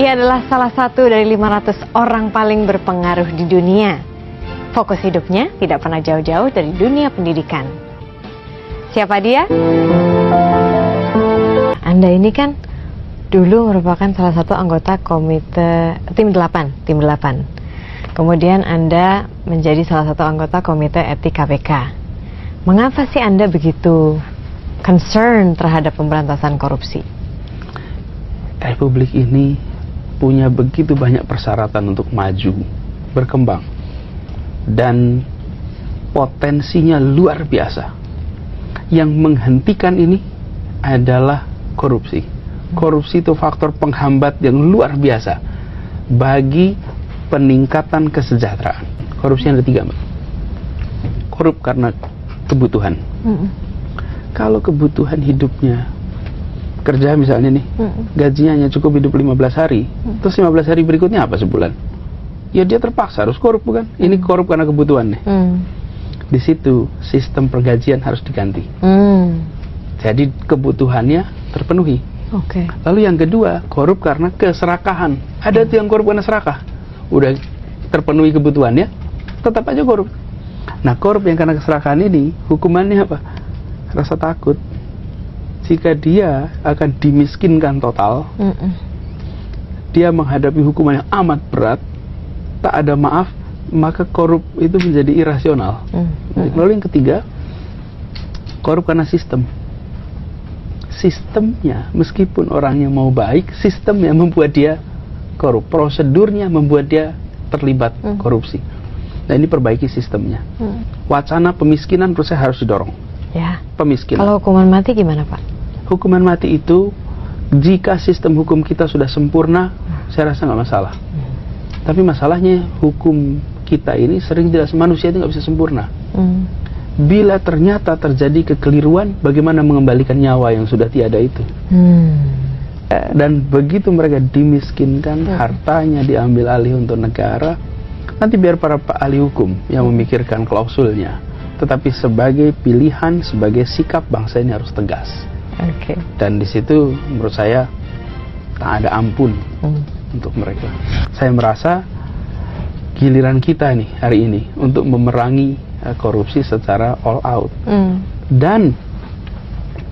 Ia adalah salah satu dari 500 orang paling berpengaruh di dunia. Fokus hidupnya tidak pernah jauh-jauh dari dunia pendidikan. Siapa dia? Anda ini kan dulu merupakan salah satu anggota komite tim 8. Kemudian Anda menjadi salah satu anggota komite etik KPK. Mengapa sih Anda begitu concern terhadap pemberantasan korupsi? Republik ini punya begitu banyak persyaratan untuk maju, berkembang, dan potensinya luar biasa. Yang menghentikan ini adalah korupsi. Korupsi itu faktor penghambat yang luar biasa bagi peningkatan kesejahteraan. Korupsi ada 3, Mbak. Korup karena kebutuhan. Kalau kebutuhan hidupnya, kerja misalnya nih, gajinya hanya cukup hidup 15 hari, terus 15 hari berikutnya apa sebulan? Ya dia terpaksa harus korup, bukan? Ini korup karena kebutuhan nih. Di situ sistem pergajian harus diganti. Jadi kebutuhannya terpenuhi. Lalu yang kedua, korup karena keserakahan. Ada tuh yang korup karena serakah. Udah terpenuhi kebutuhannya, tetap aja korup. Nah, korup yang karena keserakahan ini, hukumannya apa? Rasa takut. Jika dia akan dimiskinkan total, dia menghadapi hukuman yang amat berat, tak ada maaf, maka korup itu menjadi irasional. Lalu yang ketiga, korup karena sistem. Sistemnya, meskipun orangnya mau baik, sistemnya membuat dia korup. Prosedurnya membuat dia terlibat korupsi. Nah, ini perbaiki sistemnya. Wacana pemiskinan menurut saya harus didorong. Ya. Pemiskinan. Kalau hukuman mati gimana, Pak? Hukuman mati itu, jika sistem hukum kita sudah sempurna, saya rasa nggak masalah. Tapi masalahnya hukum kita ini sering tidak, manusia itu nggak bisa sempurna. Bila ternyata terjadi kekeliruan, bagaimana mengembalikan nyawa yang sudah tiada itu? Dan begitu mereka dimiskinkan, hartanya diambil alih untuk negara, nanti biar para ahli hukum yang memikirkan klausulnya. Tetapi sebagai pilihan, sebagai sikap bangsa ini harus tegas. Dan di situ menurut saya tak ada ampun untuk mereka. Saya merasa giliran kita nih hari ini untuk memerangi korupsi secara all out. Dan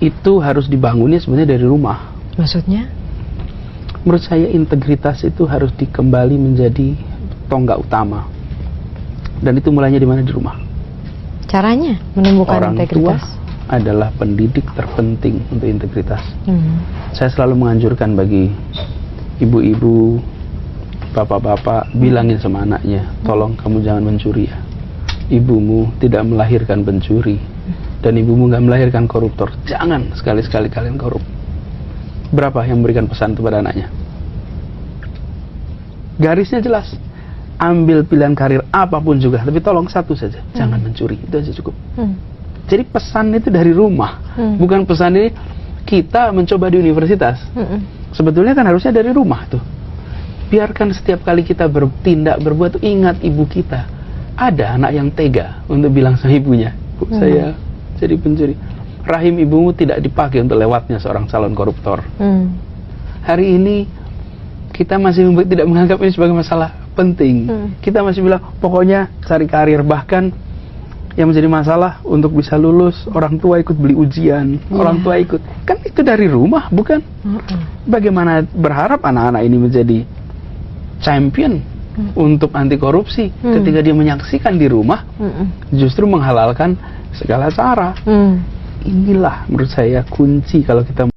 itu harus dibangunnya sebenarnya dari rumah. Maksudnya? Menurut saya integritas itu harus dikembali menjadi tonggak utama. Dan itu mulainya di mana? Di rumah. Caranya menumbuhkan orang integritas? Orang tua adalah pendidik terpenting untuk integritas. Saya selalu menganjurkan bagi ibu-ibu, bapak-bapak, bilangin sama anaknya, tolong kamu jangan mencuri ya. Ibumu tidak melahirkan pencuri, dan ibumu nggak melahirkan koruptor. Jangan sekali-sekali kalian korup. Berapa yang memberikan pesan kepada anaknya? Garisnya jelas. Ambil pilihan karir apapun juga, tapi tolong satu saja, jangan mencuri. Itu aja cukup. Jadi pesan itu dari rumah, bukan pesan ini kita mencoba di universitas. Sebetulnya kan harusnya dari rumah tuh. Biarkan setiap kali kita bertindak, berbuat, ingat ibu kita. Ada anak yang tega untuk bilang sama ibunya, Bu, saya jadi pencuri. Rahim ibumu tidak dipakai untuk lewatnya seorang calon koruptor. Hari ini kita masih tidak menganggap ini sebagai masalah penting. Kita masih bilang pokoknya cari karir. Bahkan yang menjadi masalah untuk bisa lulus, orang tua ikut beli ujian, orang tua ikut. Kan itu dari rumah, bukan? Bagaimana berharap anak-anak ini menjadi champion untuk anti korupsi ketika dia menyaksikan di rumah justru menghalalkan segala cara. Inilah menurut saya kunci kalau kita